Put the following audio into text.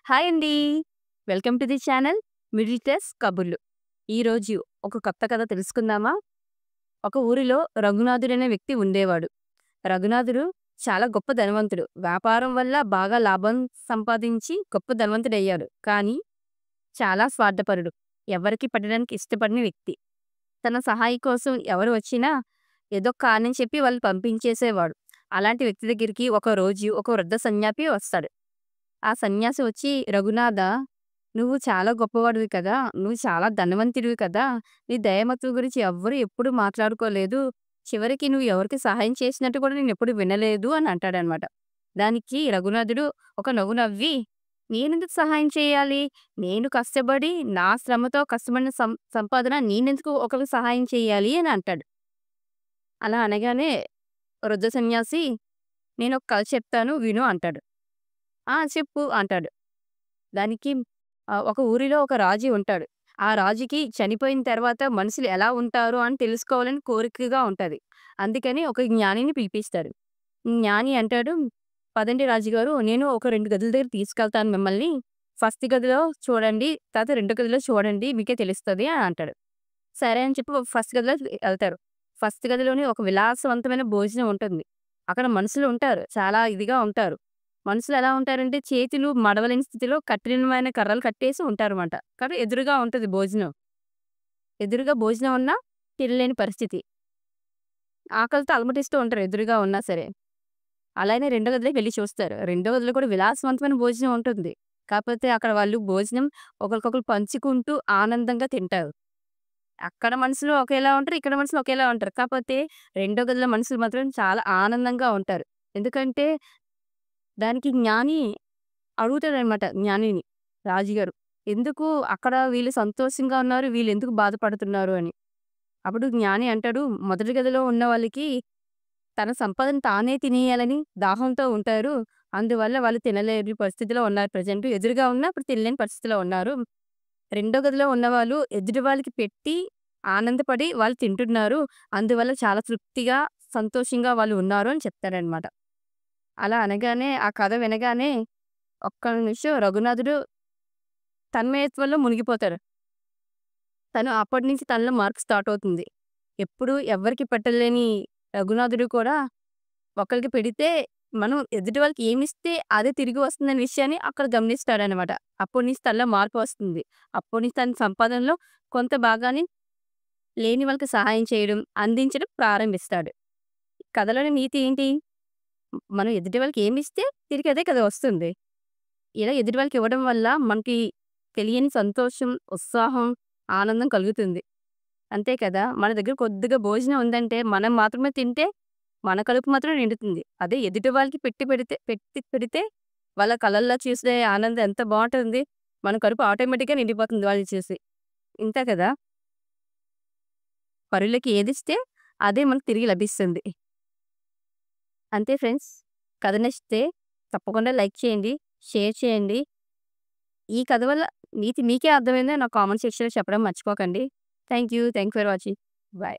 Hi అండి. Welcome to the channel middle class కబుర్లు. ఈరోజు ఒక కొత్త కథ తెలుసుకుందామా? ఒక ఊరిలో రఘునాథుడు అనే వ్యక్తి ఉండేవాడు. రఘునాథుడు చాలా గొప్ప ధనవంతుడు. వ్యాపారం వల్ల బాగా లాభం సంపాదించి గొప్ప ధనవంతుడయ్యాడు. కానీ చాలా స్వార్థపరుడు. ఎవరికీ పడడానికి ఇష్టపడని వ్యక్తి. తన సహాయం కోసం ఎవరు వచ్చినా ఏదో కారణం చెప్పి వాళ్ళు పంపించేసేవాడు. అలాంటి వ్యక్తి దగ్గరికి ఒకరోజు ఒక వృద్ధ సన్యాసి వస్తాడు. ఆ సన్యాసి వచ్చి, "రఘునాథ, నువ్వు చాలా గొప్పవాడివి కదా! నువ్వు చాలా ధనవంతుడివి కదా! నీ దయామతుల గురించి ఎవ్వరు ఎప్పుడు మాట్లాడుకోలేదు. చివరికి నువ్వు ఎవరికి సహాయం చేసినట్టు కూడా నేనెప్పుడు వినలేదు" అని అంటాడనమాట. దానికి రఘునాథుడు ఒక నవ్వు నవ్వి, "నేనెందుకు సహాయం చేయాలి? నేను కష్టపడి నా శ్రమతో కష్టపడిన సంపాదన నేనెందుకు ఒకరికి సహాయం చేయాలి" అని అంటాడు. అలా అనగానే వృద్ధ సన్యాసి, "నేనొక కథ చెప్తాను విను" అంటాడు. "ఆ! చెప్పు" అంటాడు. దానికి ఒక ఊరిలో ఒక రాజు ఉంటాడు. ఆ రాజుకి చనిపోయిన తర్వాత మనుషులు ఎలా ఉంటారు అని తెలుసుకోవాలని కోరికగా ఉంటది. అందుకని ఒక జ్ఞానిని పిలిపిస్తాడు. జ్ఞాని అంటాడు, "పదండి రాజుగారు, నేను ఒక 2 గదుల దగ్గర తీసుకెళ్తాను మిమ్మల్ని. ఫస్ట్ గదిలో చూడండి, తర్వాత రెండో గదిలో చూడండి, మీకే తెలుస్తది" అని అంటాడు. సరే అని చెప్పి ఫస్ట్ గదిలో ఎళ్తారు. ఫస్ట్ గదిలోని ఒక విలాసవంతమైన భోజనం ఉంటుంది. అక్కడ మనుషులు ఉంటారు. చాలా ఇదిగా ఉంటారు. మనుషులు ఎలా ఉంటారంటే చేతులు మడవలేని స్థితిలో కఠినమైన కర్రలు కట్టేసి ఉంటారన్నమాట. కానీ ఎదురుగా ఉంటది భోజనం. ఎదురుగా భోజనం ఉన్నా తినలేని పరిస్థితి. ఆకలితో అలమటిస్తూ ఉంటారు ఎదురుగా ఉన్నా సరే. అలానే రెండో గదిలోకి వెళ్లి చూస్తారు. రెండో గదిలో కూడా విలాసవంతమైన భోజనం ఉంటుంది. కాకపోతే అక్కడ వాళ్ళు భోజనం ఒకరికొకరు పంచుకుంటూ ఆనందంగా తింటారు. అక్కడ మనుషులు ఒకేలా ఉంటారు. ఇక్కడ మనుషులు ఒకేలా ఉంటారు. కాపోతే రెండో గదిలో మనుషులు మాత్రం చాలా ఆనందంగా ఉంటారు. ఎందుకంటే దానికి జ్ఞాని అడుగుతాడనమాట జ్ఞానిని రాజుగారు. ఎందుకు అక్కడ వీళ్ళు సంతోషంగా ఉన్నారు, వీళ్ళెందుకు బాధపడుతున్నారు అని. అప్పుడు జ్ఞాని అంటాడు, మొదటి గదిలో ఉన్న వాళ్ళకి తన సంపదను తానే తినేయాలని దాహంతో ఉంటారు. అందువల్ల వాళ్ళు తినలేని పరిస్థితిలో ఉన్నారు ప్రెజెంట్. ఎదురుగా ఉన్నా ఇప్పుడు తినలేని పరిస్థితిలో ఉన్నారు. రెండో గదిలో ఉన్నవాళ్ళు ఎదుటి వాళ్ళకి పెట్టి ఆనందపడి వాళ్ళు తింటున్నారు. అందువల్ల చాలా తృప్తిగా, సంతోషంగా వాళ్ళు ఉన్నారు అని చెప్తాడనమాట. అలా అనగానే ఆ కథ వినగానే ఒక్క నిమిషం రఘునాథుడు తన్మయత్వంలో మునిగిపోతాడు. తను అప్పటినుంచి తనలో మార్పు స్టార్ట్ అవుతుంది. ఎప్పుడు ఎవ్వరికీ పెట్టలేని రఘునాథుడు కూడా ఒకళ్ళకి పెడితే మనం ఎదుటి వాళ్ళకి ఏమిస్తే అదే తిరిగి వస్తుందనే విషయాన్ని అక్కడ గమనిస్తాడనమాట. అప్పటినుంచి తనలో మార్పు వస్తుంది. అప్పటినుంచి తన సంపాదనలో కొంత భాగాన్ని లేని వాళ్ళకి సహాయం చేయడం, అందించడం ప్రారంభిస్తాడు. కథలోని నీతి ఏంటి? మనం ఎదుటి వాళ్ళకి ఏమిస్తే తిరిగి అదే కదా వస్తుంది. ఇలా ఎదుటి వాళ్ళకి ఇవ్వడం వల్ల మనకి తెలియని సంతోషం, ఉత్సాహం, ఆనందం కలుగుతుంది. అంతే కదా! మన దగ్గర కొద్దిగా భోజనం ఉందంటే మనం మాత్రమే తింటే మన కడుపు మాత్రం నిండుతుంది. అదే ఎదుటి వాళ్ళకి పెట్టి పెడితే వాళ్ళ కళ్ళల్లో చూసే ఆనందం ఎంత బావుంటుంది. మన కడుపు ఆటోమేటిక్‌గా నిండిపోతుంది వాళ్ళని చూసి. ఇంతే కదా! పరులకి ఏదిస్తే అదే మనకు తిరిగి లభిస్తుంది. అంతే ఫ్రెండ్స్. కథ నచ్చితే తప్పకుండా లైక్ చేయండి, షేర్ చేయండి. ఈ కథ వల్ల నీతి మీకే అర్థమైందో నాకు కామెంట్ సెక్షన్‌లో చెప్పడం మర్చిపోకండి. Thank you. Thank you for watching. By.